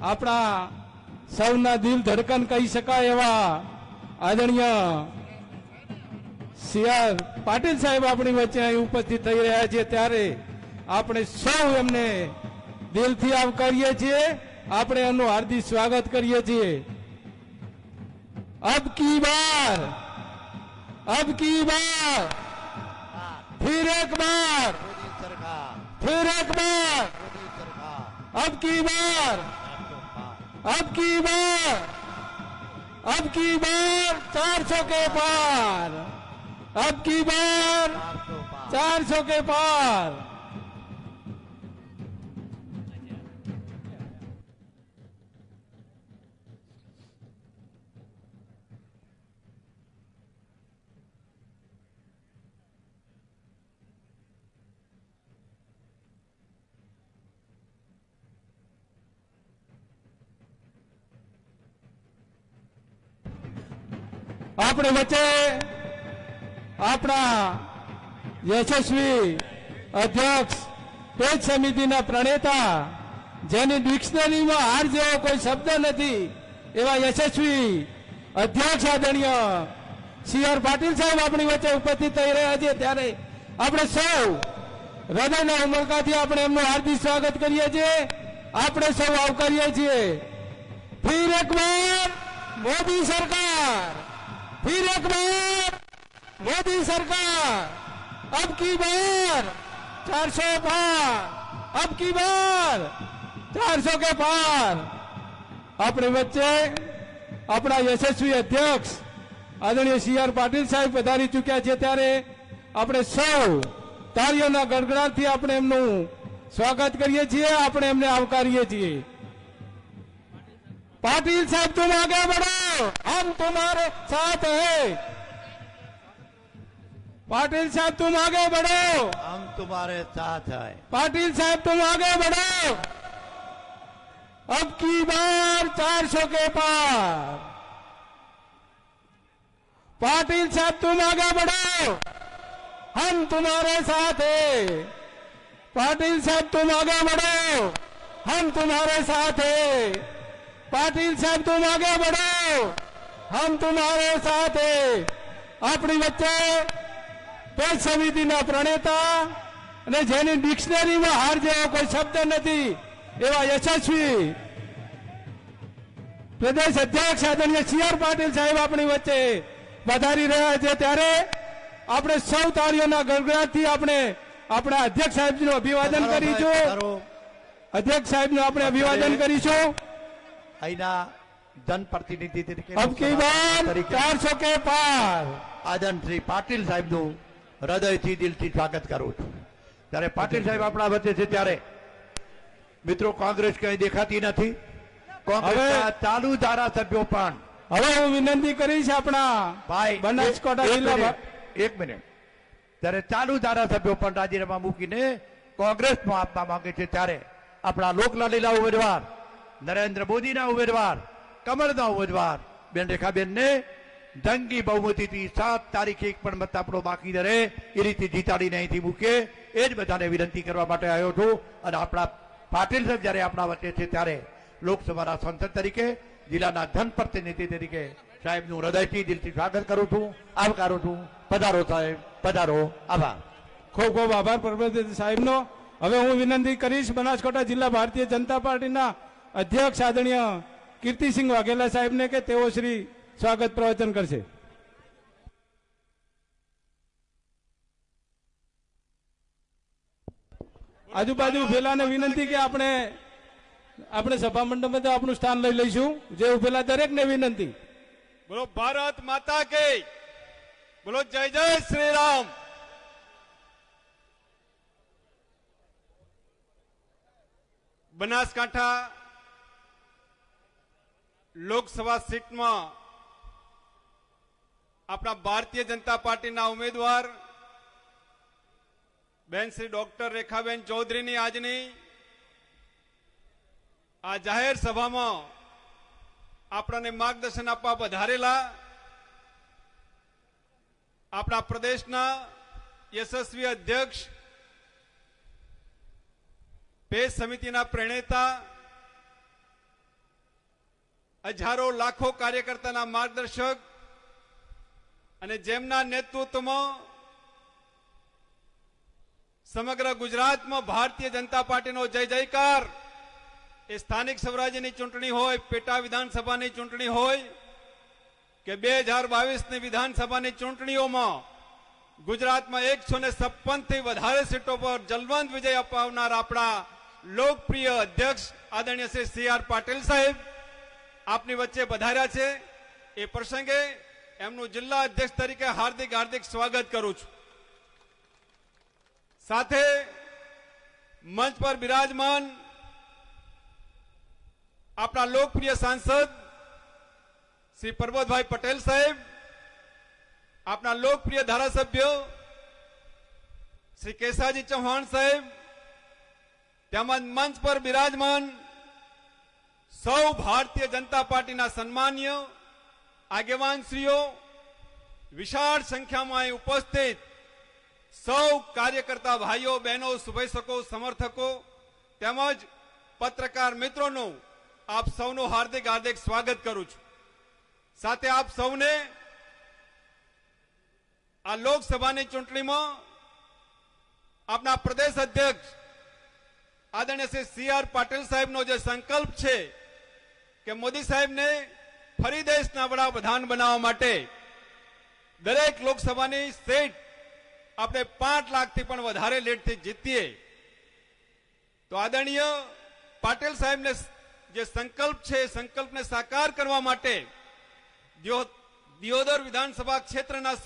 આપણા સૌના દિલ ધડકન કહી શકાય એવા આદરણીય સી.આર. પાટીલ સાહેબ આપણી વચ્ચે અહીં ઉપસ્થિત થઈ રહ્યા છે, ત્યારે આપણે સૌ એમને દિલથી આવકારીએ છીએ, આપણે એમનું હાર્દિક સ્વાગત કરીએ છીએ। अब की बार फिर एक बार अब की बार 400 के पार, अब की बार 400 के पार। આપણે વચ્ચે આપણા યશસ્વી અધ્યક્ષ પેજ સમિતિના પ્રણેતા, જેની ડિક્શનરીમાં હાર જેવો કોઈ શબ્દ નથી, એવા યશસ્વી અધ્યક્ષ આદરણીય સી.આર. પાટીલ સાહેબ આપણી વચ્ચે ઉપસ્થિત થઈ રહ્યા છે, ત્યારે આપણે સૌ હૃદયના ઉમળકાથી આપણે એમનું હાર્દિક સ્વાગત કરીએ છીએ, આપણે સૌ આવકારીએ છીએ। ફિર એક બાર મોદી સરકાર, फिर एक बार मोदी सरकार, अब की बार 400 पार, अब की बार 400 के पार। अपने वच्चे अपना यशस्वी अध्यक्ष आदरणीय સી.આર. પાટીલ સાહેબ પધારી ચૂક્યા છે, ત્યારે આપણે સૌ તાળીઓના ગડગડાટથી આપણે એમનું સ્વાગત કરીએ છીએ, આપણે એમને આવકારીએ છીએ। पाटिल साहब तुम आगे बढ़ो, हम तुम्हारे साथ हैं। पाटिल साहब तुम आगे बढ़ो, हम तुम्हारे साथ हैं। पाटिल साहब तुम आगे बढ़ो, अब की बार 400 के पार। पाटिल साहब तुम आगे बढ़ो, हम तुम्हारे साथ हैं। पाटिल साहब तुम आगे बढ़ो, हम तुम्हारे साथ हैं। पाटिल साहब तुम आगे बढ़ो, हम तुम्हारे साथ हैं। अपनी वच्चे पेज समितिना प्रणेता અને જેની ડિક્શનરીમાં હાર જેવો કોઈ શબ્દ નથી, એવા યશસ્વી પ્રદેશ અધ્યક્ષ આદરણીય સી.આર. પાટીલ સાહેબ આપણી વચ્ચે પધારી રહ્યા છે, ત્યારે આપણે સૌ તાળીઓના ગડગડાટથી આપણે આપણા અધ્યક્ષ સાહેબનું અભિવાદન કરીશું। અધ્યક્ષ સાહેબનું આપણે અભિવાદન કરીશું। અહીંના જનપ્રતિનિધિ તરીકે अब की बार 400 के पार આદરણ શ્રી પાટીલ સાહેબનું હૃદયથી દિલથી સ્વાગત કરું છું। ત્યારે પાટીલ સાહેબ આપણા વચ્ચે છે, ત્યારે મિત્રો કોંગ્રેસ કઈ દેખાતી નથી, કોંગ્રેસના ચાલુ ધારાસભ્યો પણ હવે હું વિનંતી કરીશ આપણા ભાઈ બનાસકાંઠા જિલ્લા એક મિનિટ, ત્યારે ચાલુ ધારાસભ્યો પણ રાજીનામા મૂકીને કોંગ્રેસમાં આપવા માંગે છે, ત્યારે આપણા લોકલાડીલા ઉમેદવાર નરેન્દ્ર મોદીના ઉમેદવાર કમળના ઉમેદવાર બેન રેખાબેનને જંગી બહુમતીથી 7 તારીખે એક પણ મત આપણો બાકી ન રહે એ રીતે જીતાડીને અહીંથી મૂકે, એ જ બધાને વિનંતી કરવા માટે આવ્યો છું। અને આપણા પાટીલ સાહેબ જ્યારે આપણા વચ્ચે છે, ત્યારે લોકસભાના સાંસદ તરીકે, જિલ્લાના જનપ્રતિનિધિ તરીકે સાહેબનું હૃદયથી દિલથી સ્વાગત કરું છું, આવકારું છું। પધારો સાહેબ, પધારો। આભાર, ખૂબ ખૂબ આભાર પ્રભુદેવ સાહેબનો। હવે હું વિનંતી કરીશ બનાસકાંઠા જિલ્લા ભારતીય જનતા પાર્ટીના અધ્યક્ષ આદરણીય કીર્તિસિંહ વાઘેલા સાહેબને કે તેઓ શ્રી સ્વાગત પ્રવચન કરશે। આજુબાજુ ઉભેલાને વિનંતી કે આપણે સભા મંડપમાં તો આપણું સ્થાન લઈ લઈશું। જે ઉભેલા દરેકને વિનંતી। બોલો ભારત માતા કે, બોલો જય જય શ્રી રામ। બનાસકાંઠા લોકસભા સીટમાં આપણા ભારતીય જનતા પાર્ટીના ઉમેદવાર બેન શ્રી ડોક્ટર રેખાબેન ચૌધરીની આજની આ જાહેર સભામાં આપણને માર્ગદર્શન આપવા પધારેલા આપણા પ્રદેશના યશસ્વી અધ્યક્ષ, પેજ સમિતિના પ્રણેતા હજારો લાખો કાર્યકર્તાના માર્ગદર્શક અને જેમના નેતૃત્વમાં સમગ્ર ગુજરાતમાં ભારતીય જનતા પાર્ટીનો જય જયકાર, એ સ્થાનિક સ્વરાજ્યની ચૂંટણી હોય, પેટા વિધાનસભાની ચૂંટણી હોય કે 2022ની વિધાનસભાની ચૂંટણીઓમાં ગુજરાતમાં 156 થી વધારે સીટો પર જલવંત વિજય અપાવનાર આપણા લોકપ્રિય અધ્યક્ષ આદરણીય શ્રી સી.આર. પાટીલ સાહેબ આપની વચ્ચે પધાર્યા છે. એ પ્રસંગે એમનું જિલ્લા અધ્યક્ષ તરીકે હાર્દિક હાર્દિક સ્વાગત કરું છું. સાથે મંચ પર બિરાજમાન આપણા લોકપ્રિય સાંસદ શ્રી પરબતભાઈ પટેલ સાહેબ, આપણા લોકપ્રિય ધારાસભ્ય શ્રી કેસાજી ચૌહાણ સાહેબ, તેમજ મંચ પર બિરાજમાન સૌ ભારતીય જનતા પાર્ટીના સન્માનીય આગેવાનશ્રીઓ, વિશાળ સંખ્યામાં અહીં ઉપસ્થિત સૌ કાર્યકર્તા ભાઈઓ બહેનો, શુભેચ્છકો, સમર્થકો તેમજ પત્રકાર મિત્રોનું આપ સૌનું હાર્દિક હાર્દિક સ્વાગત કરું છું. સાથે આપ સૌને આ લોકસભાની ચૂંટણીમાં આપના પ્રદેશ અધ્યક્ષ આદરણીય શ્રી સી.આર. પાટીલ સાહેબનો જે સંકલ્પ છે કે મોદી સાહેબને ફરી દેશના વડાપ્રધાન બનાવવા માટે દરેક લોકસભાની સીટ આપણે 5 લાખથી પણ વધારે લીડથી જીતીએ, તો આદરણીય પાટીલ સાહેબને જે સંકલ્પ છે એ સંકલ્પને સાકાર કરવા માટે દિયોદર વિધાનસભા ક્ષેત્રના